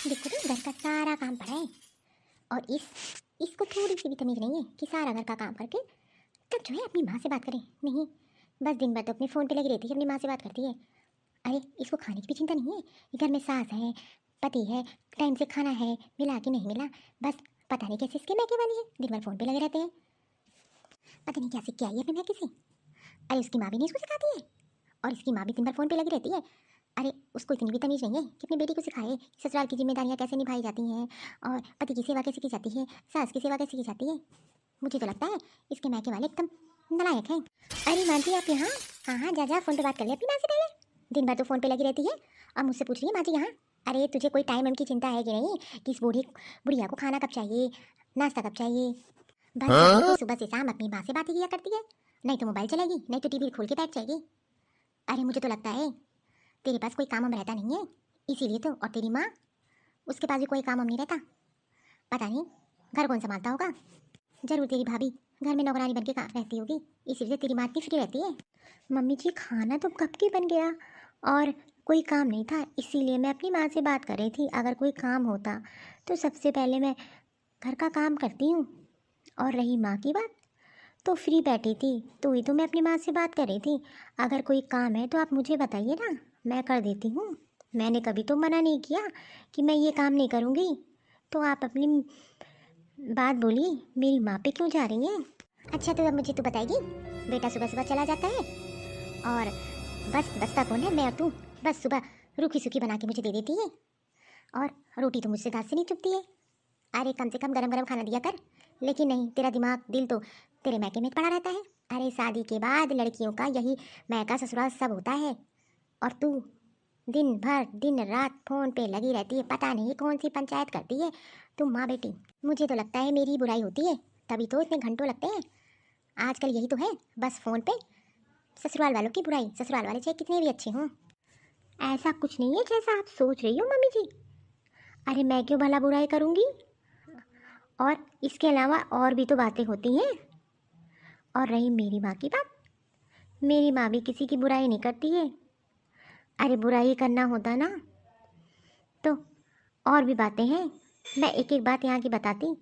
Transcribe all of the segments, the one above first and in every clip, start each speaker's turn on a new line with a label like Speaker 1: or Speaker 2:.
Speaker 1: देखो तो घर का सारा काम पड़ा है और इसको थोड़ी सी भी तमीज नहीं है कि सारा घर का काम करके तब जो है अपनी माँ से बात करें। नहीं, बस दिन भर तो अपने फ़ोन पे लगी रहती है, अपनी माँ से बात करती है। अरे इसको खाने की भी चिंता नहीं है कि घर में सास है, पति है, टाइम से खाना है, मिला कि नहीं मिला। बस पता नहीं कैसे इसके मैके वाली है, दिन भर फ़ोन पे लगे रहते हैं। पता नहीं क्या सीख के आई है अपने मैके से। अरे उसकी माँ भी नहीं इसको सिखाती है और इसकी माँ भी दिन भर फ़ोन पे लगी रहती है। अरे उसको इतनी भी तमीज़ नहीं है कि अपनी बेटी को सिखाए ससुराल की जिम्मेदारियाँ कैसे निभाई जाती हैं और पति की सेवा कैसे की जाती है, सास की सेवा कैसे की जाती है। मुझे तो लगता है इसके मैके वाले एकदम नालायक हैं। अरे माँ जी आप यहाँ? हाँ हाँ, जा फ़ोन पे बात कर ले अपनी माँ से पहले। दिन भर तो फ़ोन पे लगी रहती है और मुझसे पूछ रही है माँ जी यहाँ। अरे तुझे कोई टाइम की चिंता है कि नहीं कि इस बुढ़िया को खाना कब चाहिए, नाश्ता कब चाहिए। बस हाँ? सुबह से शाम अपनी माँ से बातें किया करती है, नहीं तो मोबाइल चलाएगी, नहीं तो टीवी खोल के बैठ जाएगी। अरे मुझे तो लगता है तेरे पास कोई काम रहता नहीं है, इसीलिए तो। और तेरी माँ, उसके पास भी कोई काम नहीं रहता। पता नहीं घर कौन संभालता होगा। जरूर तेरी भाभी घर में नौकरानी बन के रहती होगी, इसीलिए तेरी माँ इतनी फ्री रहती है। मम्मी जी खाना तो कब की बन गया और कोई काम नहीं था, इसीलिए मैं अपनी माँ से बात कर रही थी। अगर कोई काम होता तो सबसे पहले मैं घर का काम करती हूँ। और रही माँ की बात, तो फ्री बैठी थी तो ही तो मैं अपनी माँ से बात कर रही थी। अगर कोई काम है तो आप मुझे बताइए ना, मैं कर देती हूँ। मैंने कभी तो मना नहीं किया कि मैं ये काम नहीं करूँगी। तो आप अपनी बात बोलिए, मेरी माँ पे क्यों जा रही हैं? अच्छा तो अब मुझे तो बताएगी, बेटा सुबह सुबह चला जाता है और बस बस्ता कौन है, मैं और तू। बस सुबह रूखी सूखी बना के मुझे दे देती है और रोटी तो मुझसे दांत से नहीं चुभती है। अरे कम से कम गरम गरम खाना दिया कर। लेकिन नहीं, तेरा दिमाग दिल तो तेरे मैके में पड़ा रहता है। अरे शादी के बाद लड़कियों का यही मैका ससुराल सब होता है और तू दिन भर दिन रात फ़ोन पे लगी रहती है, पता नहीं कौन सी पंचायत करती है तुम माँ बेटी। मुझे तो लगता है मेरी बुराई होती है, तभी तो इतने घंटों लगते हैं। आजकल यही तो है, बस फ़ोन पे ससुराल वालों की बुराई, ससुराल वाले चाहे कितने भी अच्छे हों। ऐसा कुछ नहीं है जैसा आप सोच रही हो मम्मी जी। अरे मैं क्यों भला बुराई करूँगी, और इसके अलावा और भी तो बातें होती हैं। और रही मेरी माँ की बात, मेरी माँ भी किसी की बुराई नहीं करती है। अरे बुराई करना होता ना तो और भी बातें हैं, मैं एक एक बात यहाँ की बताती,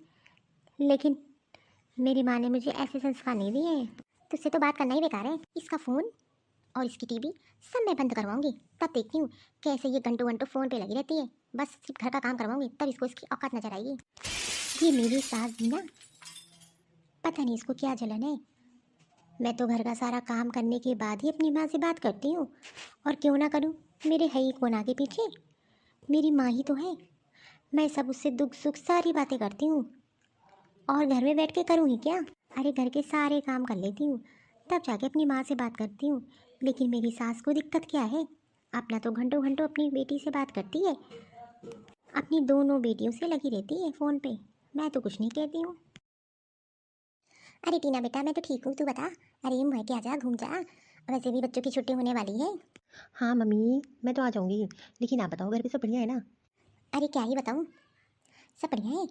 Speaker 1: लेकिन मेरी माँ ने मुझे ऐसे संस्कार नहीं दिए हैं। तुझसे तो बात करना ही बेकार है। इसका फ़ोन और इसकी टीवी सब मैं बंद करवाऊंगी, तब देखती हूँ कैसे ये घंटों घंटों फ़ोन पे लगी रहती है। बस सिर्फ घर का काम करवाऊंगी, तब इसको इसकी औकात नजर आएगी। ये मेरी सास भी ना, पता नहीं इसको क्या जलन है। मैं तो घर का सारा काम करने के बाद ही अपनी माँ से बात करती हूँ, और क्यों ना करूँ, मेरे है ही कौन आगे पीछे, मेरी माँ ही तो है। मैं सब उससे दुख सुख सारी बातें करती हूँ, और घर में बैठ के करूँ ही क्या। अरे घर के सारे काम कर लेती हूँ, तब जाके अपनी माँ से बात करती हूँ। लेकिन मेरी सास को दिक्कत क्या है, अपना तो घंटों घंटों अपनी बेटी से बात करती है, अपनी दोनों बेटियों से लगी रहती है फ़ोन पे। मैं तो कुछ नहीं कहती हूँ। अरे टीना बेटा मैं तो ठीक हूँ, तू बता। अरे मुँह के आ जा, घूम जा, वैसे भी बच्चों की छुट्टी होने वाली है।
Speaker 2: हाँ मम्मी, मैं तो आ जाऊंगी। लेकिन आप बताओ घर पे सब बढ़िया है ना?
Speaker 1: अरे क्या ही बताऊँ, सब बढ़िया है।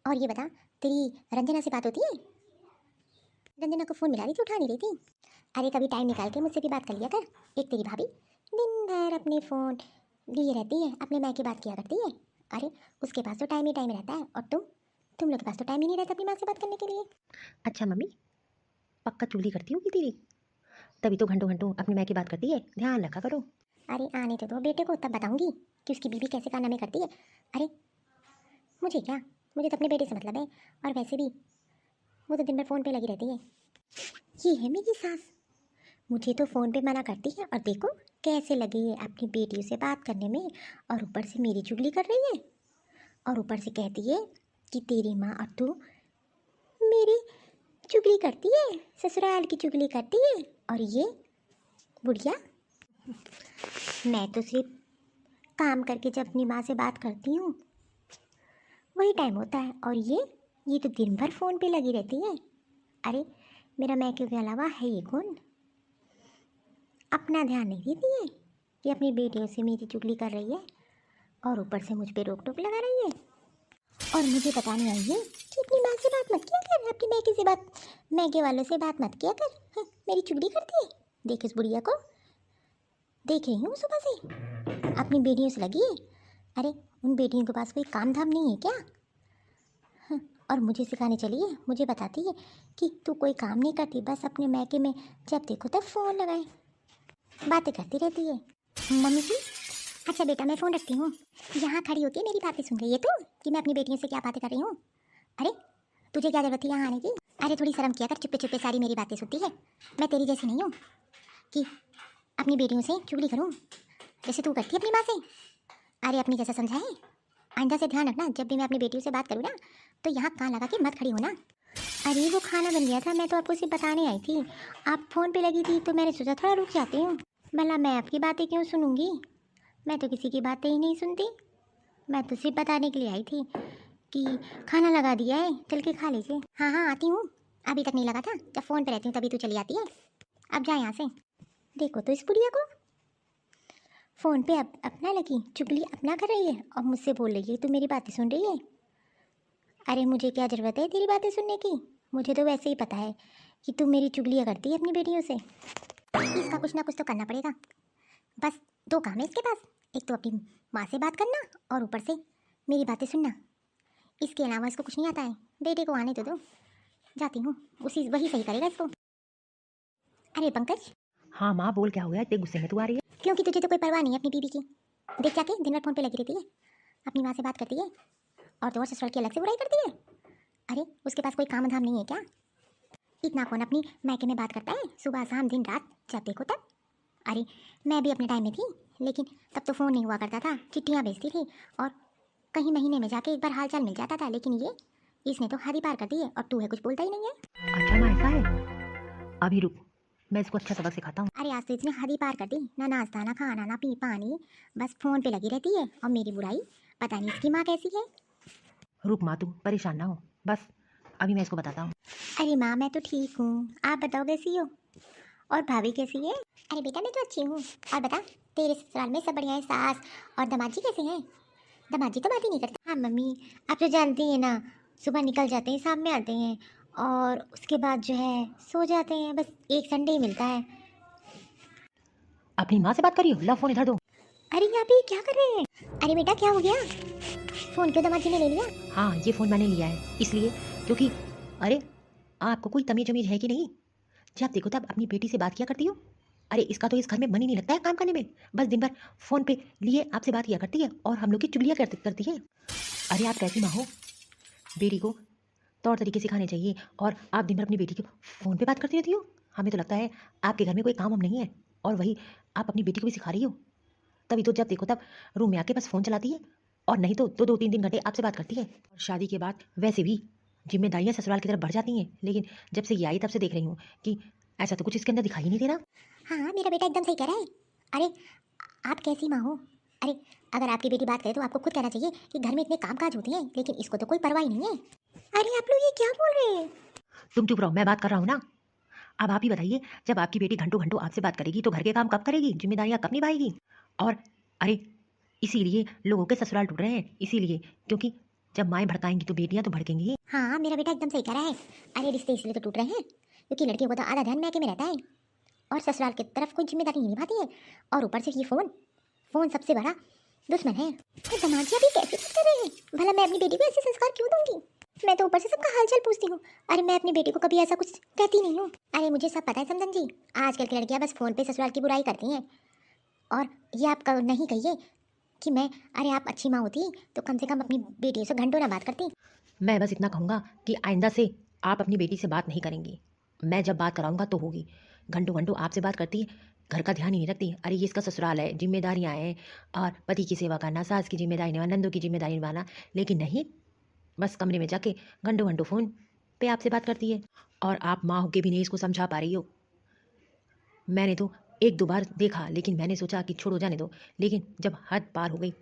Speaker 1: और ये बता, तेरी रंजना से बात होती है? रंजना को फ़ोन मिला रही थी, उठा नहीं रही थी। अरे कभी टाइम निकाल के मुझसे भी बात कर लिया कर। एक तेरी भाभी दिन भर अपने फ़ोन लिए रहती है, अपने माँ की बात किया करती है। अरे उसके पास तो टाइम ही टाइम रहता है, और तुम लोग के पास तो टाइम ही नहीं रहता अपनी माँ से बात करने के लिए।
Speaker 2: अच्छा मम्मी, पक्का चुगली करती होगी तेरी, तभी तो घंटों घंटों अपनी माँ की बात करती है। ध्यान रखा करो।
Speaker 1: अरे आने तो दो बेटे को, तब बताऊंगी कि उसकी बीवी कैसे कारनामे करती है। अरे मुझे क्या, मुझे तो अपने बेटे से मतलब है। और वैसे भी वो तो दिन भर फ़ोन पे लगी रहती है। ये है मेरी सास, मुझे तो फ़ोन पे मना करती है, और देखो कैसे लगी है अपनी बेटियों से बात करने में, और ऊपर से मेरी चुगली कर रही है, और ऊपर से कहती है कि तेरी माँ और तू मेरी चुगली करती है, ससुराल की चुगली करती है। और ये बुढ़िया, मैं तो सिर्फ काम करके जब अपनी माँ से बात करती हूँ वही टाइम होता है, और ये तो दिन भर फ़ोन पे लगी रहती है। अरे मेरा मैके के अलावा है ये कौन, अपना ध्यान नहीं देती है कि अपनी बेटियों से मेरी चुगली कर रही है, और ऊपर से मुझ पे रोक टोक लगा रही है। और मुझे बताने आई है कि अपनी माँ से बात मत किया कर, अपनी मैके से बात, मैके वालों से बात मत किया कर। मेरी चुगली करती है। देख इस बुढ़िया को, देख रही हूँ सुबह से अपनी बेटियों से लगी है, अरे उन बेटियों के पास कोई काम धाम नहीं है क्या? हं, और मुझे सिखाने चली है, मुझे बताती है कि तू कोई काम नहीं करती, बस अपने मैके में जब देखो तब फ़ोन लगाए बातें करती रहती है। मम्मी जी, अच्छा बेटा मैं फ़ोन रखती हूँ। यहाँ खड़ी होके मेरी बातें सुन रही है तू कि मैं अपनी बेटियों से क्या बातें कर रही हूँ? अरे तुझे क्या ज़रूरत थी यहाँ आने की? अरे थोड़ी शर्म किया कर, चुप्पे चुप्पे सारी मेरी बातें सुनती है। मैं तेरी जैसी नहीं हूँ कि अपनी बेटियों से चुगली करूँ जैसे तू करती है अपनी माँ से। अरे अपनी जैसा समझाए, आइंदा से ध्यान रखना, जब भी मैं अपनी बेटियों से बात करूँ ना तो यहाँ कान लगा के मत खड़ी होना। अरे वो खाना बन गया था, मैं तो आपको सिर्फ बताने आई थी, आप फ़ोन पे लगी थी तो मैंने सोचा थोड़ा रुक जाती हूँ। भला मैं आपकी बातें क्यों सुनूंगी? मैं तो किसी की बातें ही नहीं सुनती। मैं तो सिर्फ बताने के लिए आई थी कि खाना लगा दिया है, चल के खा लीजिए। हाँ हाँ आती हूँ, अभी तक नहीं लगा था, जब फ़ोन पे रहती हूँ तभी तो चली आती है। अब जाए यहाँ से। देखो तो इस बुढ़िया को, फ़ोन पे अपना लगी चुगली अपना कर रही है और मुझसे बोल रही है तू मेरी बातें सुन रही है। अरे मुझे क्या ज़रूरत है तेरी बातें सुनने की? मुझे तो वैसे ही पता है कि तू मेरी चुगलियाँ करती है अपनी बेटियों से। इसका कुछ ना कुछ तो करना पड़ेगा। बस दो काम है इसके पास, एक तो अपनी माँ से बात करना और ऊपर से मेरी बातें सुनना। इसके अलावा इसको कुछ नहीं आता है। बेटे को आने तो दो, जाती हूँ, उसी वही सही करेगा इसको। अरे पंकज,
Speaker 2: हाँ माँ, बोल क्या हो गया, इतने गुस्से में तू आ रही है?
Speaker 1: क्योंकि तुझे तो कोई परवाह नहीं है अपनी बीवी की। देख जाके दिन भर फ़ोन पे लगी रहती है, अपनी माँ से बात करती है और तो और ससुराल की अलग से बुराई करती है। अरे उसके पास कोई काम धाम नहीं है क्या? इतना कौन अपनी मैके में बात करता है सुबह शाम दिन रात जब देखो तब? अरे मैं भी अपने टाइम में थी, लेकिन तब तो फ़ोन नहीं हुआ करता था, चिट्ठियाँ भेजती थी और कहीं महीने में जाके एक बार हाल चाल मिल जाता था। लेकिन ये इसने तो हद ही पार कर दी है और तू है कुछ बोलता ही नहीं है।
Speaker 2: अच्छा माँ, ऐसा है, अभी रुक, मैं इसको अच्छा सबक सिखाता हूँ।
Speaker 1: अरे आज तो इसने हद ही पार कर दी, ना नाश्ता ना खाना ना पी पानी, बस फ़ोन पे लगी रहती है और मेरी बुराई पता नहीं इसकी माँ कैसी है।
Speaker 2: रुक माँ, तू परेशान ना हो, बस अभी मैं इसको बताता हूँ।
Speaker 1: अरे माँ मैं तो ठीक हूँ, आप बताओ कैसी हो और भाभी कैसी है? अरे बेटा मैं तो अच्छी हूँ। और बता तेरे ससुराल में सब बढ़िया है? सास और दामाद जी कैसे हैं? दामाद जी तो बात ही नहीं करते। हाँ मम्मी, आप तो जानती हैं ना, सुबह निकल जाते हैं शाम में आते हैं और उसके बाद जो है सो जाते हैं, बस एक संडे ही मिलता है।
Speaker 2: अपनी माँ से बात करियो, ला फोन इधर दो।
Speaker 1: अरे आप ये क्या कर रहे हैं? अरे बेटा क्या हो गया? फ़ोन क्यों दामाद जी ने ले लिया?
Speaker 2: हाँ, ये फ़ोन मैंने लिया है इसलिए क्योंकि अरे आपको कोई तमीज़ वमीज़ है कि नहीं? जब देखो तब अपनी बेटी से बात किया करती हो। अरे इसका तो इस घर में मन ही नहीं लगता है काम करने में, बस दिन भर फ़ोन पे लिए आपसे बात किया करती है और हम लोग की चुगलियाँ करती है। अरे आप कैसी माँ हो? बेटी को तौर तरीके सिखाने चाहिए और आप दिन भर अपनी बेटी को फ़ोन पे बात करती रहती हो। हमें तो लगता है आपके घर में कोई काम वाम नहीं है और वही आप अपनी बेटी को भी सिखा रही हो। तभी तो जब देखो तब रूम में आके बस फ़ोन चलाती है और नहीं तो 2-2 3-3 घंटे आपसे बात करती है। और शादी के बाद वैसे भी ज़िम्मेदारियाँ ससुराल की तरफ बढ़ जाती हैं, लेकिन जब से ये आई तब से देख रही हूँ कि ऐसा तो कुछ इसके अंदर दिखाई ही नहीं दे रहा।
Speaker 1: हाँ मेरा बेटा एकदम सही कह रहा है। अरे आप कैसी माँ हो? अरे अगर आपकी बेटी बात करे तो आपको खुद कहना चाहिए कि घर में इतने कामकाज होते हैं, लेकिन इसको तो कोई परवाह ही नहीं है। अरे आप लोग ये क्या बोल रहे हैं?
Speaker 2: तुम चुप रहो, मैं बात कर रहा हूँ ना। अब आप ही बताइए, जब आपकी बेटी घंटों-घंटों आपसे बात करेगी तो घर के काम कब करेगी? ज़िम्मेदारियाँ कब निभाएगी? और अरे इसीलिए लोगों के ससुराल टूट रहे हैं, इसीलिए क्योंकि जब माएँ भड़काएँगी तो बेटियाँ तो भड़केंगी ही।
Speaker 1: हाँ मेरा बेटा एकदम सही कह रहा है। अरे रिश्ते इसलिए तो टूट रहे हैं क्योंकि लड़कियों को तो आधा ध्यान मैके में रहता है और ससुराल की तरफ कोई जिम्मेदारी नहीं निभाती है। और ऊपर से ये फ़ोन, फ़ोन सबसे बड़ा दुश्मन है। अरे दामाद जी आप ये कैसे बात कर रहे हैं? भला मैं अपनी बेटी को ऐसे संस्कार क्यों दूंगी? मैं तो ऊपर से सबका हालचाल पूछती हूँ। अरे मैं अपनी बेटी को कभी ऐसा कुछ कहती नहीं हूँ। अरे मुझे सब पता है समझन जी, आजकल की लड़कियाँ बस फ़ोन पे ससुराल की बुराई करती हैं। और ये आप नहीं कहिए कि मैं, अरे आप अच्छी माँ होती तो कम से कम अपनी बेटियों से घंटों ना बात करती।
Speaker 2: मैं बस इतना कहूँगा कि आइंदा से आप अपनी बेटी से बात नहीं करेंगी। मैं जब बात कराऊँगा तो होगी। घंटों-घंटों आपसे बात करती है, घर का ध्यान ही नहीं रखती। अरे ये इसका ससुराल है, ज़िम्मेदारियाँ हैं और पति की सेवा करना, सास की ज़िम्मेदारी निभाना, नंदों की ज़िम्मेदारी निभाना। लेकिन नहीं, बस कमरे में जाके घंटों-घंटों फ़ोन पे आपसे बात करती है और आप माँ होके भी नहीं इसको समझा पा रही हो। मैंने तो 1-2 बार देखा, लेकिन मैंने सोचा कि छोड़ो जाने दो। लेकिन जब हद पार हो गई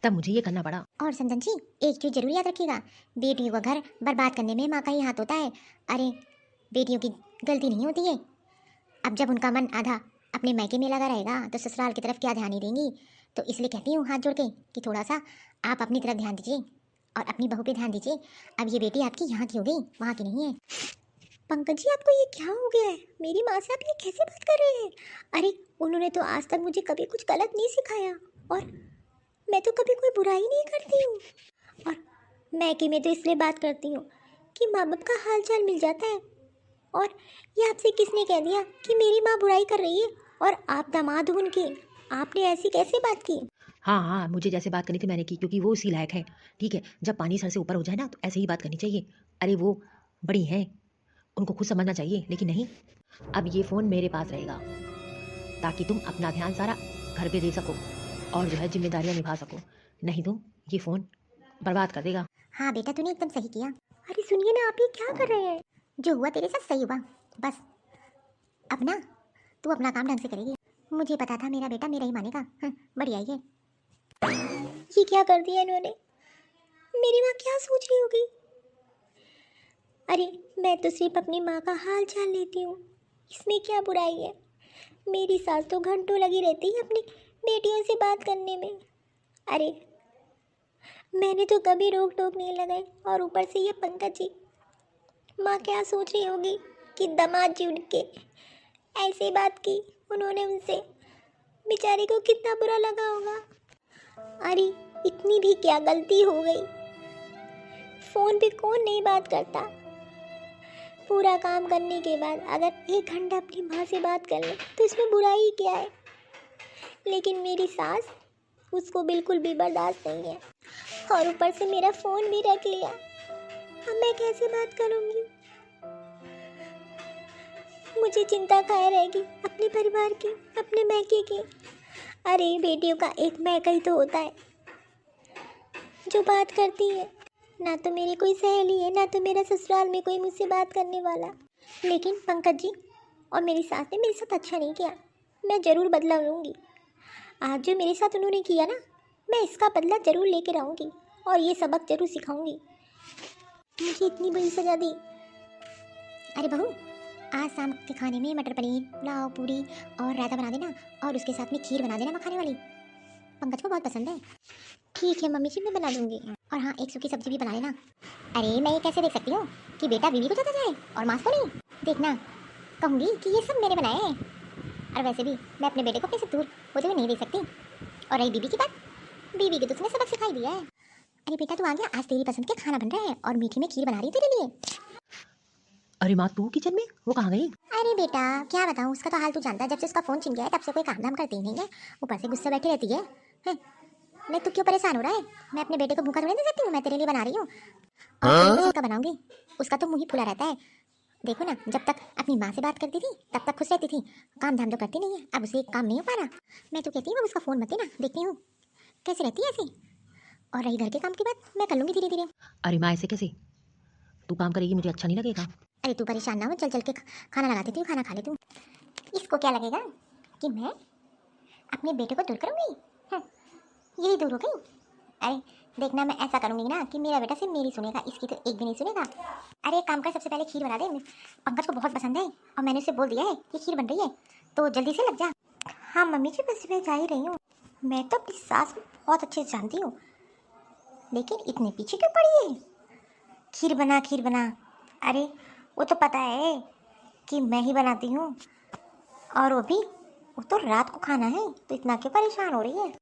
Speaker 2: तब मुझे ये करना पड़ा।
Speaker 1: और समझन जी एक चीज़ जरूर याद रखिएगा, बेटियों का घर बर्बाद करने में माँ का ही हाथ होता है। अरे बेटियों की गलती नहीं होती है। अब जब उनका मन आधा अपने मैके में लगा रहेगा तो ससुराल की तरफ क्या ध्यान ही देंगी। तो इसलिए कहती हूँ हाथ जोड़ के कि थोड़ा सा आप अपनी तरफ ध्यान दीजिए और अपनी बहू पे ध्यान दीजिए। अब ये बेटी आपकी यहाँ की हो गई, वहाँ की नहीं है। पंकज जी आपको ये क्या हो गया है? मेरी माँ से आप ये कैसे बात कर रहे हैं? अरे उन्होंने तो आज तक मुझे कभी कुछ गलत नहीं सिखाया और मैं तो कभी कोई बुराई नहीं करती हूँ। और मैके में तो इसलिए बात करती हूँ कि माँ बाप का हाल चाल मिल जाता है। और ये आपसे किसने कह दिया कि मेरी माँ बुराई कर रही है? और आप दामाद हो उनके, आपने ऐसी कैसे बात की?
Speaker 2: हाँ हाँ, मुझे जैसे बात करनी थी मैंने की, क्योंकि वो उसी लायक है। ठीक है, जब पानी सर से ऊपर हो जाए ना तो ऐसे ही बात करनी चाहिए। अरे वो बड़ी हैं, उनको खुद समझना चाहिए। लेकिन नहीं, अब ये फ़ोन मेरे पास रहेगा ताकि तुम अपना ध्यान सारा घर पे दे सको और जो है जिम्मेदारियां निभा सको। नहीं तो ये फ़ोन बर्बाद कर देगा।
Speaker 1: हाँ बेटा, तूने एकदम सही किया। अरे सुनिए ना, आप ये क्या कर रहे हैं? जो हुआ तेरे साथ सही हुआ, बस अब ना तू अपना काम ढंग से करेगी। मुझे पता था मेरा बेटा मेरा ही मानेगा। बढ़िया ये क्या कर दिया इन्होंने? मेरी माँ क्या सोच रही होगी? अरे मैं तो सिर्फ अपनी माँ का हाल चाल लेती हूँ, इसमें क्या बुराई है? मेरी सास तो घंटों लगी रहती है अपनी बेटियों से बात करने में। अरे मैंने तो कभी रोक टोक नहीं लगाई, और ऊपर से ये पंकज जी, माँ क्या सोच रही होगी कि दामाद जी उनके ऐसे बात की उन्होंने उनसे, बेचारे को कितना बुरा लगा होगा। अरे इतनी भी क्या गलती हो गई? फोन पे कौन नहीं बात करता? पूरा काम करने के बाद अगर 1 घंटा अपनी माँ से बात कर ले तो इसमें बुराई क्या है? लेकिन मेरी सास, उसको बिल्कुल भी बर्दाश्त नहीं है, और ऊपर से मेरा फ़ोन भी रख लिया। अब मैं कैसे बात करूँगी? मुझे चिंता खाए रहेगी अपने परिवार की, अपने मैके की। अरे बेटियों का एक मैका ही तो होता है जो बात करती है। ना तो मेरी कोई सहेली है, ना तो मेरा ससुराल में कोई मुझसे बात करने वाला। लेकिन पंकज जी और मेरी सास ने मेरे साथ अच्छा नहीं किया। मैं ज़रूर बदला लूँगी। आज जो मेरे साथ उन्होंने किया ना, मैं इसका बदला ज़रूर लेकर आऊँगी और ये सबक ज़रूर सिखाऊंगी। मुझे इतनी बड़ी सज़ा दी। अरे बहू, आज शाम के खाने में मटर पनीर, पुलाव, पूरी और रायता बना देना, और उसके साथ में खीर बना देना मखाने वाली। पंकज को बहुत पसंद है। ठीक है मम्मी जी, मैं बना दूँगी। और हाँ, एक सूखी सब्जी भी बना लेना। अरे मैं ये कैसे देख सकती हूँ कि बेटा बीवी को जाता जाए और माँ को नहीं? देखना, कहूँगी कि ये सब मैंने बनाए हैं। और वैसे भी मैं अपने बेटे को अपने से दूर होते हुए नहीं देख सकती। और रही बीवी की बात, बीवी के तो उसने सबक सिखाई दिया है। अरे बेटा तू आ गया, आज तेरी पसंद के खाना बन रहा है और मीठे में खीर बना रही है तेरे लिए।
Speaker 2: अरे माँ, तू किचन में? वो कहाँ गई?
Speaker 1: अरे बेटा क्या बताऊँ, उसका तो हाल तू जानता है। जब से उसका फ़ोन छिन गया है तब से कोई काम धाम करती ही नहीं है, ऊपर से गुस्से बैठी रहती है। हैं? मैं तू क्यों परेशान हो रहा है? मैं अपने बेटे को भूखा थोड़ी दे सकती हूँ, मैं तेरे लिए बना रही हूँ। और तेरी पसंद का बनाऊंगी। उसका तो मुँह ही फुला रहता है। देखो ना, जब तक अपनी माँ से बात करती थी तब तक खुश रहती थी, काम धाम तो करती नहीं है। अब उसे एक काम नहीं हो पा रहा। मैं तो कहती हूँ अब उसका फ़ोन मत देना, देखती हूँ कैसे रहती है ऐसी। और रही घर के काम की बात, मैं कर लूँगी धीरे धीरे।
Speaker 2: अरे माँ, ऐसे कैसे? तू काम करेगी, मुझे अच्छा नहीं लगेगा।
Speaker 1: अरे तू परेशान ना हो, चल चल के खाना लगा देती हूँ, खाना खा ले तू। इसको क्या लगेगा कि मैं अपने बेटे को दूर करूँगी? यही दूर हो गई। अरे देखना, मैं ऐसा करूँगी ना कि मेरा बेटा सिर्फ मेरी सुनेगा, इसकी तो एक भी नहीं सुनेगा। अरे एक काम कर, सबसे पहले खीर बना दे। पंकज को बहुत पसंद है और मैंने उसे बोल दिया है कि खीर बन रही है, तो जल्दी से लग जा। हाँ मम्मी जी, बस मैं जा ही रही हूँ। मैं तो अपनी सास को बहुत अच्छे से जानती हूँ, लेकिन इतने पीछे क्यों पड़ी है? खीर बना, खीर बना। अरे वो तो पता है कि मैं ही बनाती हूँ, और वो तो रात को खाना है, तो इतना क्यों परेशान हो रही है?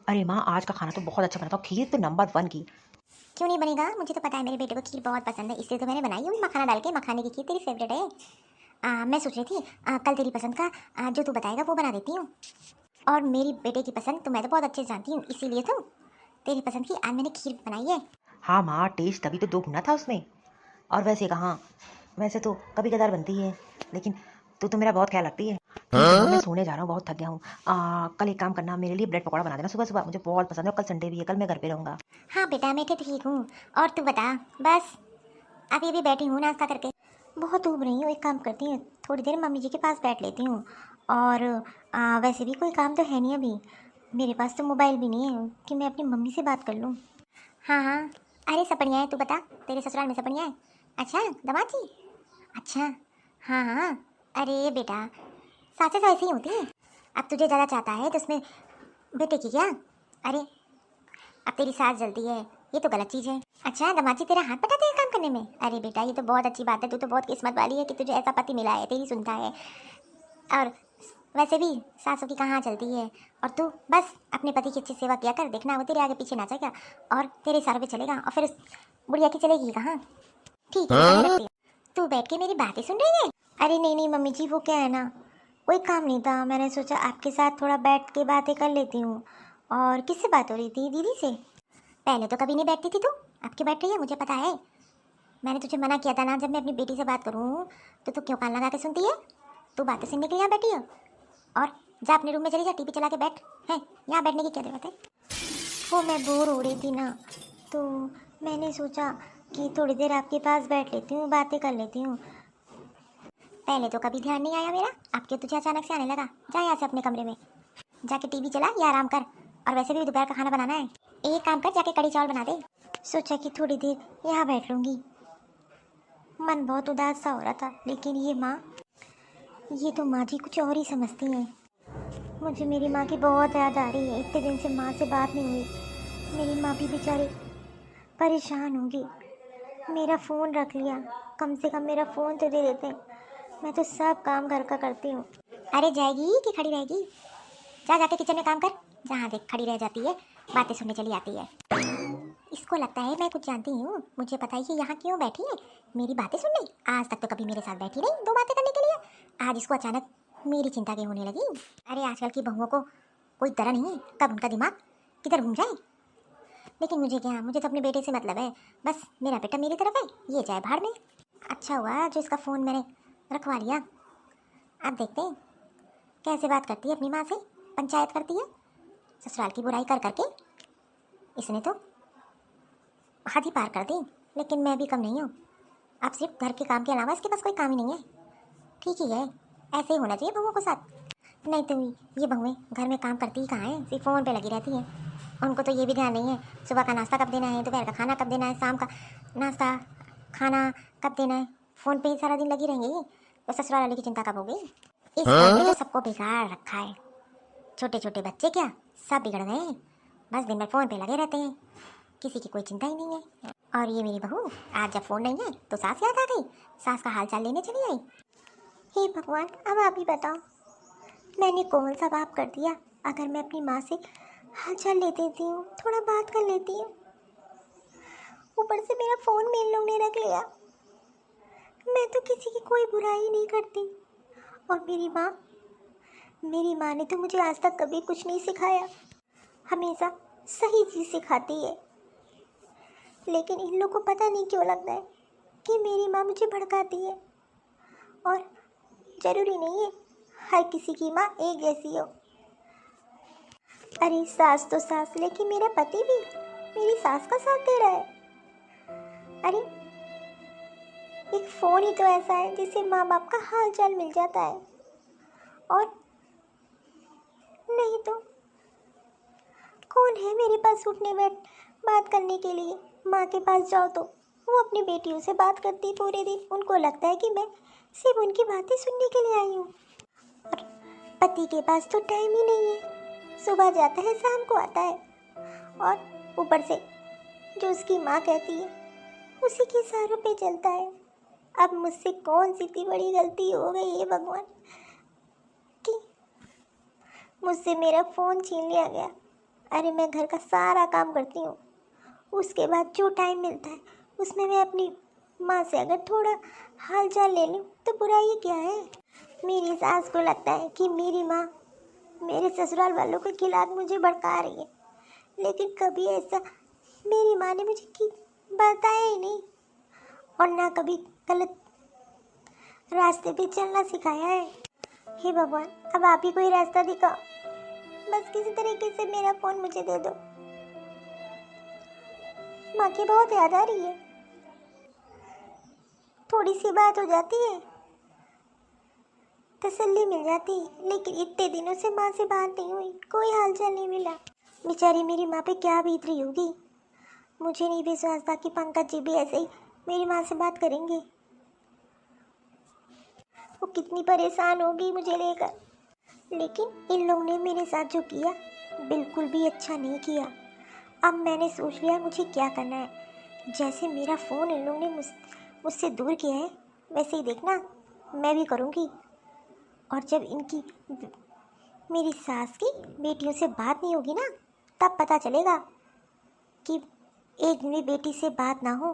Speaker 2: अरे माँ, आज का खाना तो बहुत अच्छा बना था, खीर तो नंबर 1 की।
Speaker 1: क्यों नहीं बनेगा? मुझे तो पता है मेरे बेटे को खीर बहुत पसंद है, इसलिए तो मैंने बनाई है भी मखाना डाल के। मखाने की खीर तेरी फेवरेट है। मैं सोच रही थी कल तेरी पसंद का जो तू बताएगा वो बना देती हूँ। और मेरी बेटे की पसंद तो मैं तो बहुत अच्छे से जानती हूँ, इसीलिए तो तेरी पसंद की आज मैंने खीर बनाई है।
Speaker 2: हाँ माँ, टेस्ट तभी तो 2 गुना था उसमें। और वैसे कहाँ, वैसे तो कभी कदार बनती है, लेकिन तू तो मेरा बहुत ख्याल रखती है। मैं सोने जा रहा हूँ, बहुत थक गया हूँ। कल एक काम करना, मेरे लिए ब्रेड पकौड़ा बना देना सुबह सुबह, मुझे बहुत पसंद है। और कल संडे भी है, कल मैं घर पे रहूँगा।
Speaker 1: हाँ बेटा मैं तो ठीक हूँ। और तू बता, बस अभी अभी बैठी हूँ नाश्ता करके, बहुत ऊब रही हूँ। एक काम करती हूँ, थोड़ी देर मम्मी जी के पास बैठ लेती हूँ। और वैसे भी कोई काम तो है नहीं अभी, मेरे पास तो मोबाइल भी नहीं है कि मैं अपनी मम्मी से बात कर लूँ। हाँ हाँ, अरे सब बढ़िया है। तू बता, तेरे ससुराल में सब बढ़िया है? अच्छा दामाद जी, अच्छा। हाँ हाँ, अरे बेटा सासें तो ऐसी ही होती हैं। अब तुझे ज़्यादा चाहता है तो उसमें बेटे की क्या? अरे अब तेरी सास जलती है, ये तो गलत चीज़ है। अच्छा दामाद जी तेरा हाथ बटाते हैं काम करने में? अरे बेटा ये तो बहुत अच्छी बात है, तू तो बहुत किस्मत वाली है कि तुझे ऐसा पति मिला है, तेरी सुनता है। और वैसे भी सासों की कहाँ चलती है। और तू बस अपने पति की अच्छी सेवा किया कर, देखना वो तेरे आगे पीछे नाचेगा और तेरे सर पे चलेगा, और फिर उस बुढ़िया की चलेगी कहाँ। ठीक है बेटा, मैं रखती हूँ। तू बैठ के मेरी बातें सुन रही है? अरे नहीं नहीं मम्मी जी, वो क्या है ना, कोई काम नहीं था, मैंने सोचा आपके साथ थोड़ा बैठ के बातें कर लेती हूँ। और किससे बात हो रही थी? दीदी से। पहले तो कभी नहीं बैठती थी तू, अब क्यों बैठ रही है? मुझे पता है, मैंने तुझे मना किया था ना, जब मैं अपनी बेटी से बात करूँ तो तू क्यों कान लगा के सुनती है? तू बातें सुनने के लिए यहाँ बैठी हो? और जा अपने रूम में चली जा, टीवी चला के बैठ। है यहाँ बैठने की क्या जरूरत है? वो मैं बोर हो रही थी ना, तो मैंने सोचा कि थोड़ी देर आपके पास बैठ लेती हूँ, बातें कर लेती हूँ। पहले तो कभी ध्यान नहीं आया मेरा, अब क्यों तुझे अचानक से आने लगा? जा यहाँ से अपने कमरे में, जाके टीवी चला या आराम कर। और वैसे भी दोपहर का खाना बनाना है, एक काम कर, जाके कड़ी चावल बना दे। सोचा कि थोड़ी देर यहाँ बैठ लूँगी, मन बहुत उदास सा हो रहा था। लेकिन ये माँ, ये तो माँ जी कुछ और ही समझती हैं। मुझे मेरी माँ की बहुत याद आ रही है, इतने दिन से माँ से बात नहीं हुई। मेरी माँ भी बेचारी परेशान होगी। मेरा फ़ोन रख लिया, कम से कम मेरा फ़ोन तो दे देते, मैं तो सब काम घर का करती हूँ। अरे जाएगी कि खड़ी रहेगी? जा जाके किचन में काम कर, जहाँ देख खड़ी रह जाती है, बातें सुनने चली आती है। इसको लगता है मैं कुछ जानती हूँ, मुझे पता है कि यहाँ क्यों बैठी है, मेरी बातें सुनने। आज तक तो कभी मेरे साथ बैठी नहीं दो बातें करने के लिए, आज इसको अचानक मेरी चिंता क्यों होने लगी? अरे आजकल की बहुओं को कोई तरह नहीं है, कब उनका दिमाग किधर घूम जाए। लेकिन मुझे क्या, मुझे तो अपने बेटे से मतलब है, बस मेरा बेटा मेरी तरफ है, ये जाए भाड़ में। अच्छा हुआ जो इसका फ़ोन मैंने रखवा लिया। अब देखते हैं कैसे बात करती है अपनी माँ से, पंचायत करती है। ससुराल की बुराई कर करके इसने तो हद ही पार कर दी। लेकिन मैं भी कम नहीं हूँ, अब सिर्फ घर के काम के अलावा इसके पास कोई काम ही नहीं है। ठीक ही है, ऐसे ही होना चाहिए बहुओं के साथ। नहीं तो ये बहुएं घर में काम करती ही कहाँ हैं, सिर्फ फ़ोन पे लगी रहती हैं। उनको तो ये भी ध्यान नहीं है सुबह का नाश्ता कब देना है, दोपहर का खाना कब देना है, शाम का नाश्ता खाना कब देना है। फ़ोन पे ही सारा दिन लगी रहेंगी, तो ससुराल वाले की चिंता कब होगी? इस घर में तो सबको बिगाड़ रखा है, छोटे छोटे बच्चे क्या सब बिगड़ गए हैं, बस दिन भर फ़ोन पे लगे रहते हैं, किसी की कोई चिंता ही नहीं है। और ये मेरी बहू, आज जब फ़ोन नहीं है तो सास याद आ गई, सास का हाल चाल लेने चली आई। हे भगवान, अब आप ही बताओ मैंने कौन सा पाप कर दिया? अगर मैं अपनी माँ से हाल चाल ले देती हूँ, थोड़ा बात कर लेती हूँ, ऊपर से मेरा फ़ोन मेरे लोग ने रख लिया। मैं तो किसी की कोई बुराई नहीं करती, और मेरी माँ ने तो मुझे आज तक कभी कुछ नहीं सिखाया, हमेशा सही चीज़ सिखाती है। लेकिन इन लोगों को पता नहीं क्यों लगता है कि मेरी माँ मुझे भड़काती है। और ज़रूरी नहीं है हर किसी की माँ एक जैसी हो। अरे सास तो सास, लेकिन मेरा पति भी मेरी सास का साथ दे रहा है। अरे एक फ़ोन ही तो ऐसा है जिससे माँ बाप का हाल चाल मिल जाता है, और नहीं तो कौन है मेरे पास उठने बैठ बात करने के लिए? माँ के पास जाओ तो वो अपनी बेटियों से बात करती पूरे दिन, उनको लगता है कि मैं सिर्फ उनकी बातें सुनने के लिए आई हूँ। और पति के पास तो टाइम ही नहीं है, सुबह जाता है शाम को आता है, और ऊपर से जो उसकी माँ कहती है उसी के इशारों पे चलता है। अब मुझसे कौन सी इतनी बड़ी गलती हो गई है भगवान कि मुझसे मेरा फ़ोन छीन लिया गया। अरे मैं घर का सारा काम करती हूँ, उसके बाद जो टाइम मिलता है उसमें मैं अपनी माँ से अगर थोड़ा हाल चाल ले लूँ तो बुराई क्या है? मेरी सास को लगता है कि मेरी माँ मेरे ससुराल वालों के खिलाफ मुझे भड़का रही है, लेकिन कभी ऐसा मेरी माँ ने मुझे बताया ही नहीं, और ना कभी गलत रास्ते पे चलना सिखाया है। हे भगवान, अब आप ही कोई रास्ता दिखाओ, बस किसी तरीके से मेरा फ़ोन मुझे दे दो। माँ की बहुत याद आ रही है, थोड़ी सी बात हो जाती है, तसल्ली मिल जाती, लेकिन इतने दिनों से माँ से बात नहीं हुई, कोई हालचाल नहीं मिला। बेचारी मेरी माँ पे क्या बीत रही होगी। मुझे नहीं विश्वास था कि पंकज जी भी ऐसे ही मेरी माँ से बात करेंगे। वो कितनी परेशान होगी मुझे लेकर। लेकिन इन लोगों ने मेरे साथ जो किया बिल्कुल भी अच्छा नहीं किया। अब मैंने सोच लिया मुझे क्या करना है। जैसे मेरा फ़ोन इन लोगों ने मुझसे दूर किया है, वैसे ही देखना मैं भी करूँगी। और जब इनकी मेरी सास की बेटियों से बात नहीं होगी ना, तब पता चलेगा कि एक दिन भी बेटी से बात ना हो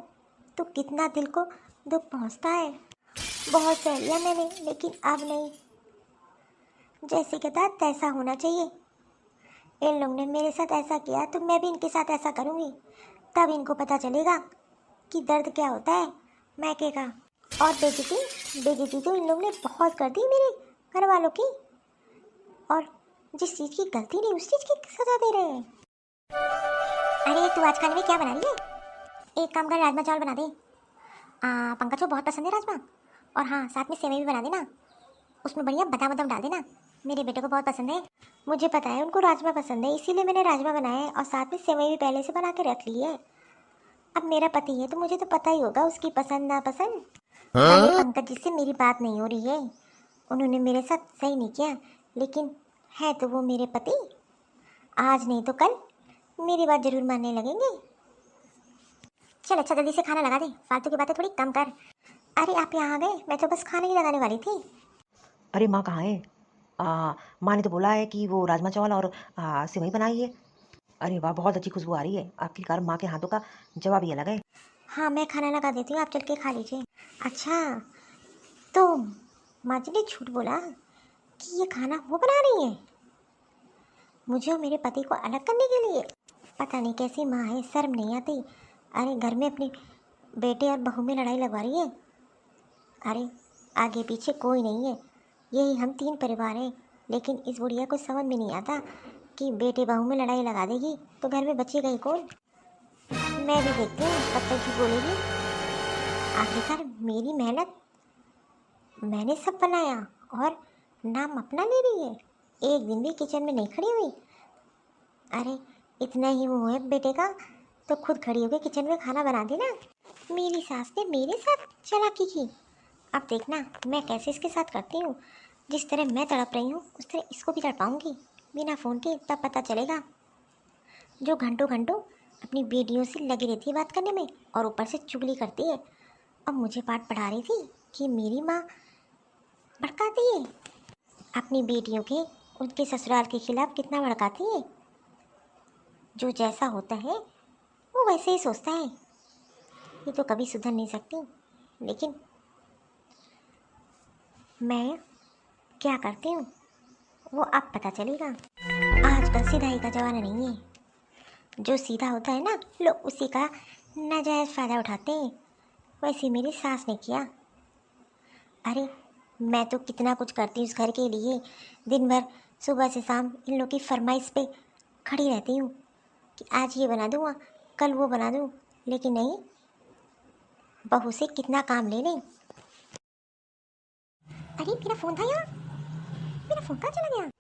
Speaker 1: तो कितना दिल को दुख पहुंचता है। बहुत सह लिया मैंने, लेकिन अब नहीं। जैसे कहता तैसा होना चाहिए। इन लोगों ने मेरे साथ ऐसा किया तो मैं भी इनके साथ ऐसा करूँगी। तब इनको पता चलेगा कि दर्द क्या होता है मैके का। और बेइज्जती बेइज्जती तो इन लोगों ने बहुत कर दी मेरे घर वालों की, और जिस चीज़ की गलती नहीं उस चीज़ की सजा दे रहे हैं। अरे तू आज खाने में क्या बना रही है? एक काम कर, राजमा चावल बना दे। पंकज को बहुत पसंद है राजमा। और हाँ, साथ में सेवई भी बना देना, उसमें बढ़िया बादाम वादाम डाल देना। मेरे बेटे को बहुत पसंद है। मुझे पता है उनको राजमा पसंद है, इसीलिए मैंने राजमा बनाया है और साथ में सेवई भी पहले से बना के रख ली है। अब मेरा पति है तो मुझे तो पता ही होगा उसकी पसंद नापसंद। अरे पंकज जी से मेरी बात नहीं हो रही है, उन्होंने मेरे साथ सही नहीं किया, लेकिन है तो वो मेरे पति। आज नहीं तो कल मेरी बात जरूर मानने लगेंगे। चल अच्छा जल्दी से खाना लगा दे, फालतू की बातें थोड़ी कम कर। अरे आप यहाँ आ गए, मैं तो बस खाना ही लगाने वाली थी।
Speaker 2: अरे माँ कहाँ है? माँ ने तो बोला है कि वो राजमा चावल और सेवई बनाई है। अरे वाह, बहुत अच्छी खुशबू आ रही है। आखिरकार माँ के हाथों का जवाब ही अलग है।
Speaker 1: हाँ मैं खाना लगा देती हूँ, आप चल के खा लीजिए। अच्छा तो माँ जी ने झूठ बोला कि ये खाना वो बना रही है मुझे और मेरे पति को अलग करने के लिए? पता नहीं कैसी माँ है, शर्म नहीं आती। अरे घर में अपने बेटे और बहू में लड़ाई लगवा रही है। अरे आगे पीछे कोई नहीं है, यही हम 3 परिवार हैं। लेकिन इस बुढ़िया को समझ में नहीं आता कि बेटे बहू में लड़ाई लगा देगी तो घर में बचेगा ही कौन। मैं भी देखती हूँ कब तक ही बोलेगी। आखिरकार मेरी मेहनत मैंने सब बनाया और नाम अपना ले रही है, एक दिन भी किचन में नहीं खड़ी हुई। अरे इतना ही मुँह है बेटे का तो खुद खड़ी होकर किचन में खाना बना देना। मेरी सास ने मेरे साथ चालाकी की, अब देखना मैं कैसे इसके साथ करती हूँ। जिस तरह मैं तड़प रही हूँ उस तरह इसको भी तड़पाऊँगी बिना फ़ोन के, तब पता चलेगा। जो घंटों घंटों अपनी बेटियों से लगी रहती है बात करने में और ऊपर से चुगली करती है। अब मुझे पाठ पढ़ा रही थी कि मेरी माँ भड़काती है अपनी बेटियों के, उनके ससुराल के खिलाफ कितना भड़काती है। जो जैसा होता है वो वैसे ही सोचता है। ये तो कभी सुधर नहीं सकती, लेकिन मैं क्या करती हूँ वो अब पता चलेगा। आजकल सीधाई का ज़माना नहीं है, जो सीधा होता है ना लोग उसी का नाजायज़ फ़ायदा उठाते हैं। वैसे मेरी सास ने किया। अरे मैं तो कितना कुछ करती हूँ इस घर के लिए, दिन भर सुबह से शाम इन लोग की फरमाइश पे खड़ी रहती हूँ कि आज ये बना दूँगा कल वो बना दूँ, लेकिन नहीं, बहू से कितना काम ले लें। अरे मेरा फ़ोन था यहाँ, मेरा फ़ोन कहाँ चला गया?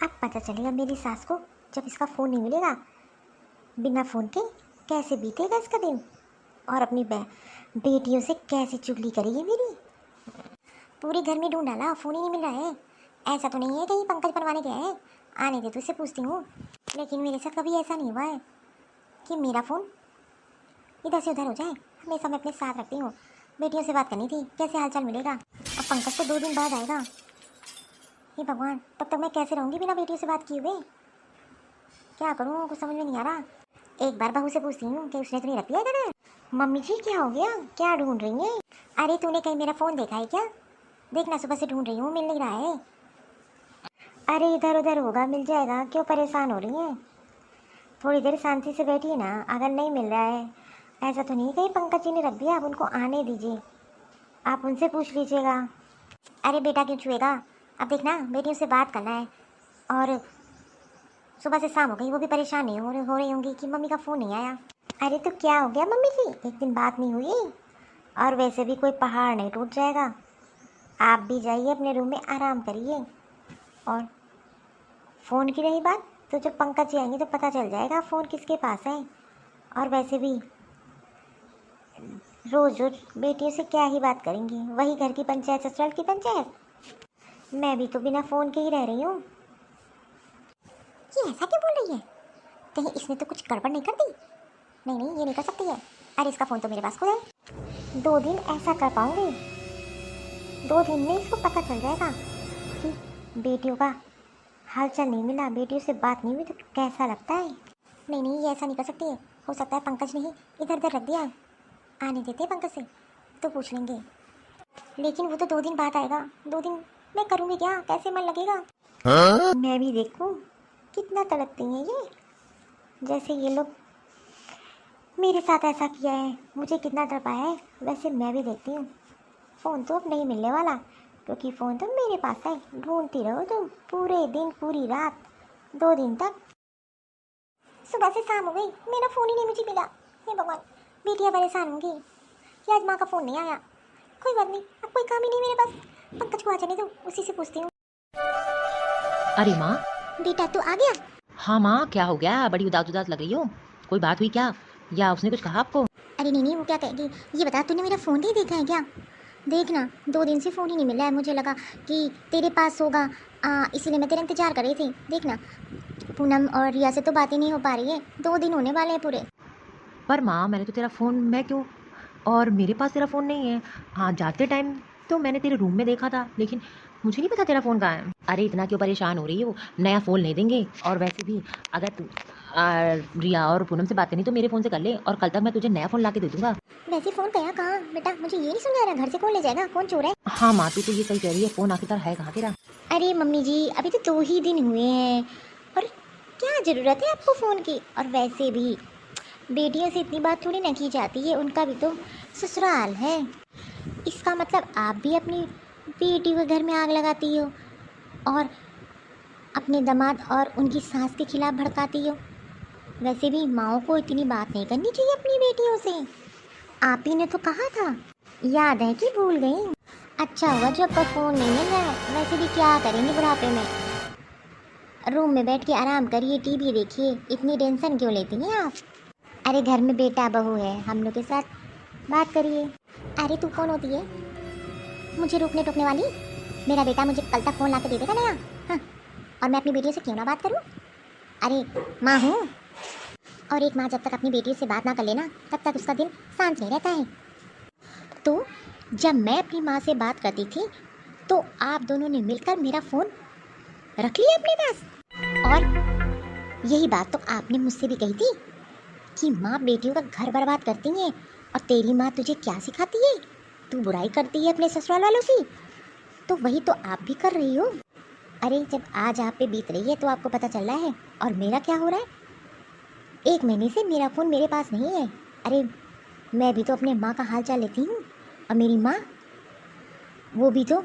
Speaker 1: अब पता चलेगा मेरी सास को जब इसका फ़ोन नहीं मिलेगा। बिना फ़ोन के कैसे बीतेगा इसका दिन, और अपनी बेटियों से कैसे चुगली करेगी मेरी। पूरे घर में ढूंढ डाला, फ़ोन ही नहीं मिल रहा है। ऐसा तो नहीं है कहीं पंकज बनवाने गया है, आने दे तो उससे पूछती हूँ। लेकिन मेरे साथ कभी ऐसा नहीं हुआ है कि मेरा फ़ोन इधर से उधर हो जाए। हमेशा मैं अपने साथ रखती हूँ। बेटियों से बात करनी थी, कैसे हालचाल मिलेगा। अब पंकज तो 2 दिन बाद आएगा। हे भगवान, तब तक मैं कैसे रहूँगी बिना बेटियों से बात किए हुए? क्या करूँ कुछ समझ में नहीं आ रहा। एक बार बहू से पूछती हूँ कि उसने तो नहीं रख दिया इधर। मम्मी जी क्या हो गया, क्या ढूंढ रही हैं? अरे तूने कहीं मेरा फ़ोन देखा है क्या? देखना सुबह से ढूंढ रही हूँ, मिल नहीं रहा है। अरे इधर उधर होगा, मिल जाएगा, क्यों परेशान हो रही हैं? थोड़ी देर शांति से बैठिए ना। अगर नहीं मिल रहा है, ऐसा तो नहीं कहीं पंकज जी ने रख दिया, आप उनको आने दीजिए, आप उनसे पूछ लीजिएगा। अरे बेटा क्यों छुएगा? अब देखना बेटियों से बात करना है, और सुबह से शाम हो गई वो भी परेशान नहीं हो रही होंगी कि मम्मी का फ़ोन नहीं आया। अरे तो क्या हो गया मम्मी जी, एक दिन बात नहीं हुई, और वैसे भी कोई पहाड़ नहीं टूट जाएगा। आप भी जाइए अपने रूम में आराम करिए। और फ़ोन की रही बात, तो जब पंकज जी आएंगे तो पता चल जाएगा फ़ोन किसके पास है। और वैसे भी रोज़ रोज़ बेटियों से क्या ही बात करेंगी, वही घर की पंचायत ससुराल की पंचायत। मैं भी तो बिना फ़ोन के ही रह रही हूँ। ये ऐसा क्यों बोल रही है? कहीं इसने तो कुछ गड़बड़ नहीं कर दी? नहीं नहीं, ये नहीं कर सकती है। अरे इसका फ़ोन तो मेरे पास खुद है। 2 दिन ऐसा कर पाऊँगी, 2 दिन में इसको पता चल जाएगा कि बेटियों का हाल चाल नहीं मिला, बेटियों से बात नहीं हुई तो कैसा लगता है। नहीं नहीं, ये ऐसा नहीं कर सकती है। हो सकता है पंकज ने ही इधर उधर रख दिया। आने देते हैं पंकज से तो पूछ लेंगे। लेकिन वो तो 2 दिन बाद आएगा। 2 दिन मैं करूँगी क्या, कैसे मन लगेगा। मैं भी देखूँ कितना तड़पती हैं ये, जैसे ये लोग मेरे साथ ऐसा किया है, मुझे कितना तड़पाया है, वैसे मैं भी देखती हूँ। फ़ोन तो अब नहीं मिलने वाला, क्योंकि फ़ोन तो मेरे पास है। ढूंढती रहो तुम पूरे दिन पूरी रात, 2 दिन तक। सुबह से शाम हो गई, मेरा फ़ोन ही नहीं मुझे मिला। हे भगवान, बेटियाँ परेशान होंगी कि आज माँ का फ़ोन नहीं आया। कोई बात नहीं, अब कोई काम ही नहीं मेरे पास। पंकज को आ जाने दो, उसी से पूछती हूँ।
Speaker 2: अरे माँ।
Speaker 1: बेटा तू आ गया?
Speaker 2: हाँ माँ, क्या हो गया, बड़ी उदास उदास लग रही हो। कोई बात हुई क्या, या उसने कुछ कहा आपको?
Speaker 1: अरे नहीं नहीं, वो क्या कहेगी। ये बता, तूने मेरा फ़ोन नहीं देखा है क्या? देखना, 2 दिन से फ़ोन ही नहीं मिला है। मुझे लगा कि तेरे पास होगा, इसीलिए मैं तेरा इंतज़ार कर रही थी। देखना, पूनम और रिया से तो बातें नहीं हो पा रही है। 2 दिन होने वाले हैं पूरे।
Speaker 2: पर माँ, मैंने तो तेरा फ़ोन, मैं क्यों, और मेरे पास तेरा फ़ोन नहीं है। हाँ, जाते टाइम तो मैंने तेरे रूम में देखा था, लेकिन मुझे नहीं पता तेरा फ़ोन कहाँ है। अरे इतना क्यों परेशान हो रही हो, नया फ़ोन नहीं देंगे। और वैसे भी अगर तू रिया और पूनम से बात करनी तो मेरे फ़ोन से कर ले, और कल तक मैं तुझे नया फ़ोन ला के दे दूँगा।
Speaker 1: वैसे फ़ोन गया कहाँ बेटा, मुझे ये नहीं समझ आ रहा। घर से कौन ले जाएगा, कौन चोर है?
Speaker 2: हाँ माँ, तू तो ये सही कह रही है, फ़ोन आखिरकार है कहाँ तेरा?
Speaker 1: अरे मम्मी जी, अभी तो 2 ही दिन हुए हैं, और क्या ज़रूरत है आपको फ़ोन की। और वैसे भी बेटियों से इतनी बात थोड़ी ना की जाती है, उनका भी तो ससुराल है। इसका मतलब आप भी अपनी बेटी के घर में आग लगाती हो, और अपने दामाद और उनकी सास के खिलाफ भड़काती हो। वैसे भी माओ को इतनी बात नहीं करनी चाहिए अपनी बेटियों से। आप ही ने तो कहा था, याद है कि भूल गई? अच्छा हुआ जो आपका फ़ोन नहीं मिल रहा है। वैसे भी क्या करेंगे बुढ़ापे में, रूम में बैठ के आराम करिए, टीवी देखिए, इतनी टेंशन क्यों लेती हैं आप? अरे घर में बेटा बहू है, हम लोग के साथ बात करिए। अरे तू कौन होती है मुझे रोकने टोकने वाली? मेरा बेटा मुझे कल तक फ़ोन ला के दे देगा नया। हाँ, और मैं अपनी बेटियों से क्यों ना बात करूँ? अरे माँ हूँ, और एक माँ जब तक अपनी बेटियों से बात ना कर लेना, तब तक उसका दिल शांत नहीं रहता है। तो जब मैं अपनी माँ से बात करती थी तो आप दोनों ने मिलकर मेरा फ़ोन रख लिया अपने पास। और यही बात तो आपने मुझसे भी कही थी कि माँ बेटियों का घर बर्बाद करती है, और तेरी माँ तुझे क्या सिखाती है, तू बुराई करती है अपने ससुराल वालों की। तो वही तो आप भी कर रही हो। अरे जब आज आप पे बीत रही है तो आपको पता चल रहा है, और मेरा क्या हो रहा है। 1 महीने से मेरा फ़ोन मेरे पास नहीं है। अरे मैं भी तो अपने माँ का हाल चाल लेती हूँ, और मेरी माँ, वो भी तो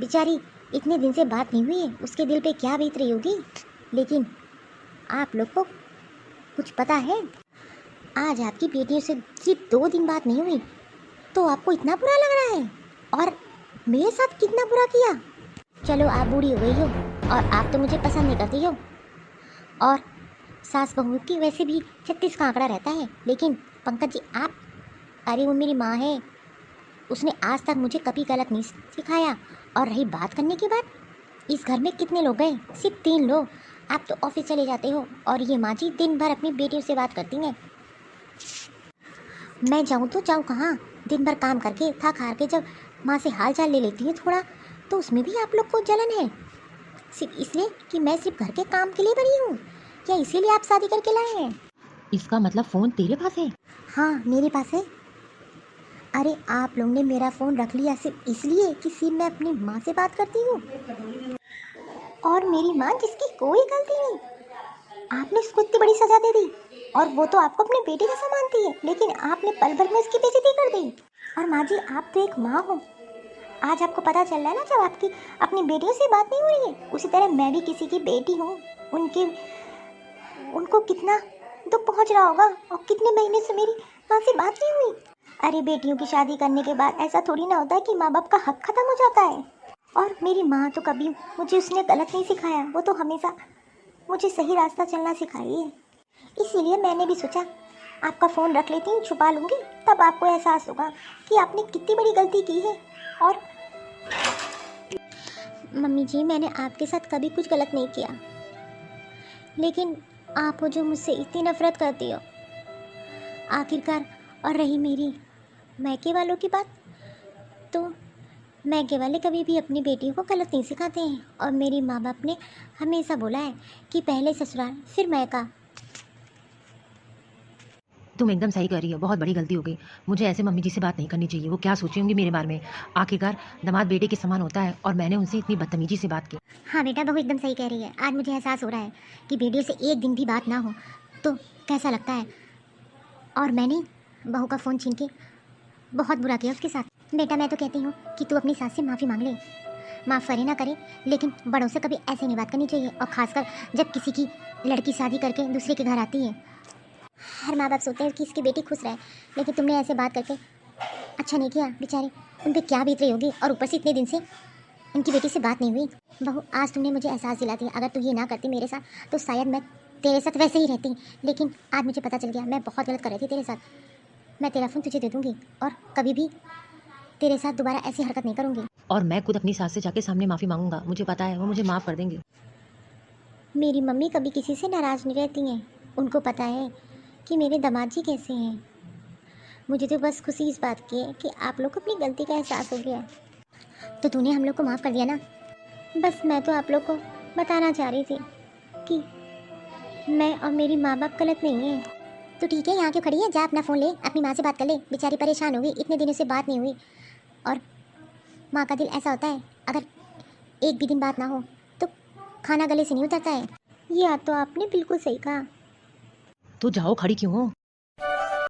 Speaker 1: बेचारी इतने दिन से बात नहीं हुई है, उसके दिल पे क्या बीत रही होगी। लेकिन आप लोग को कुछ पता है, आज आपकी बेटियों से सिर्फ 2 दिन बात नहीं हुई तो आपको इतना बुरा लग रहा है, और मेरे साथ कितना बुरा किया। चलो आप बूढ़ी हो गई हो, और आप तो मुझे पसंद नहीं करती हो, और सास बहू की वैसे भी 36 का आंकड़ा रहता है। लेकिन पंकज जी आप, अरे वो मेरी माँ है, उसने आज तक मुझे कभी गलत नहीं सिखाया। और रही बात करने की बात, इस घर में कितने लोग हैं, सिर्फ 3 लोग। आप तो ऑफिस चले जाते हो, और ये माँ जी दिन भर अपनी बेटियों से बात करती हैं। मैं जाऊँ तो जाऊँ कहाँ, दिन भर काम करके थक हार के जब माँ से हाल चाल ले लेती हूँ थोड़ा, तो उसमें भी आप लोग को जलन है, सिर्फ इसलिए कि मैं सिर्फ घर के काम के लिए बनी हूँ, या इसीलिए आप शादी करके लाए हैं?
Speaker 2: इसका मतलब फ़ोन तेरे पास है?
Speaker 1: हाँ मेरे पास है। अरे आप लोग ने मेरा फ़ोन रख लिया सिर्फ इसलिए कि सिर्फ मैं अपनी माँ से बात करती हूँ, और मेरी माँ जिसकी कोई गलती नहीं, आपने उसको इतनी बड़ी सजा दे दी, और वो तो आपको अपने बेटे जैसा मानती है, लेकिन आपने पल भर में उसकी बेइज्जती कर दी। और माँ जी आप तो एक माँ हो, आज आपको पता चल रहा है ना, जब आपकी अपनी बेटियों से बात नहीं हो रही है, उसी तरह मैं भी किसी की बेटी हूँ। उनके उनको कितना दुख पहुँच रहा होगा, और कितने महीने से मेरी माँ से बात नहीं हुई। अरे बेटियों की शादी करने के बाद ऐसा थोड़ी ना होता है कि माँ बाप का हक ख़त्म हो जाता है। और मेरी माँ तो कभी मुझे उसने गलत नहीं सिखाया, वो तो हमेशा मुझे सही रास्ता चलना सिखाई है। इसीलिए मैंने भी सोचा आपका फ़ोन रख लेती हूँ, छुपा लूँगी, तब आपको एहसास होगा कि आपने कितनी बड़ी गलती की है। और मम्मी जी मैंने आपके साथ कभी कुछ गलत नहीं किया, लेकिन आप हो जो मुझसे इतनी नफ़रत करती हो आखिरकार। और रही मेरी मायके वालों की बात, तो मैं केवल कभी भी अपनी बेटी को गलत नहीं सिखाते हैं, और मेरी माँ बाप ने हमेशा बोला है कि पहले ससुराल फिर मायका।
Speaker 2: तुम एकदम सही कर रही हो, बहुत बड़ी गलती हो गई। मुझे ऐसे मम्मी जी से बात नहीं करनी चाहिए। वो क्या सोची होंगी मेरे बारे में। आखिरकार दामाद बेटे के समान होता है और मैंने उनसे इतनी बदतमीजी से बात की।
Speaker 1: हाँ बेटा, बहू एकदम सही कह रही है। आज मुझे एहसास हो रहा है कि बेटियों से एक दिन भी बात ना हो तो कैसा लगता है, और मैंने बहू का फ़ोन छीन के बहुत बुरा किया उसके साथ। बेटा मैं तो कहती हूँ कि तू अपनी सास से माफ़ी मांग ले। माफ़ करे ना करे, लेकिन बड़ों से कभी ऐसे नहीं बात करनी चाहिए, और ख़ासकर जब किसी की लड़की शादी करके दूसरे के घर आती है। हर माँ बाप सोचते हैं कि इसकी बेटी खुश रहे, लेकिन तुमने ऐसे बात करके अच्छा नहीं किया। बेचारे उन पर क्या बीत रही होगी, और ऊपर से इतने दिन से उनकी बेटी से बात नहीं हुई। बहू आज तुमने मुझे एहसास दिला दिया। अगर तू ये ना करती मेरे साथ तो शायद मैं तेरे साथ वैसे ही रहती, लेकिन आज मुझे पता चल गया मैं बहुत गलत कर रही थी तेरे साथ। मैं तेरा फ़ोन तुझे दे दूँगी, और कभी भी तेरे साथ दोबारा ऐसी हरकत नहीं करूँगी।
Speaker 2: और मैं खुद अपनी सास से जाके सामने माफ़ी मांगूंगा। मुझे पता है वो मुझे माफ़ कर देंगे।
Speaker 1: मेरी मम्मी कभी किसी से नाराज़ नहीं रहती हैं। उनको पता है कि मेरे दामाद जी कैसे हैं। मुझे तो बस खुशी इस बात की है कि आप लोग को अपनी गलती का एहसास हो गया। तो तूने हम लोग को माफ़ कर दिया ना। बस मैं तो आप लोग को बताना चाह रही थी कि मैं और मेरी माँ बाप गलत नहीं है। तो ठीक है, यहाँ क्यों खड़ी है? जा अपना फ़ोन ले, अपनी माँ से बात कर ले। बेचारी परेशान हो गई, इतने दिनों से बात नहीं हुई। और माँ का दिल ऐसा होता है, अगर एक भी दिन बात ना हो तो खाना गले से नहीं उतरता है। ये तो आपने बिल्कुल सही कहा।
Speaker 2: तो जाओ, खड़ी क्यों हो?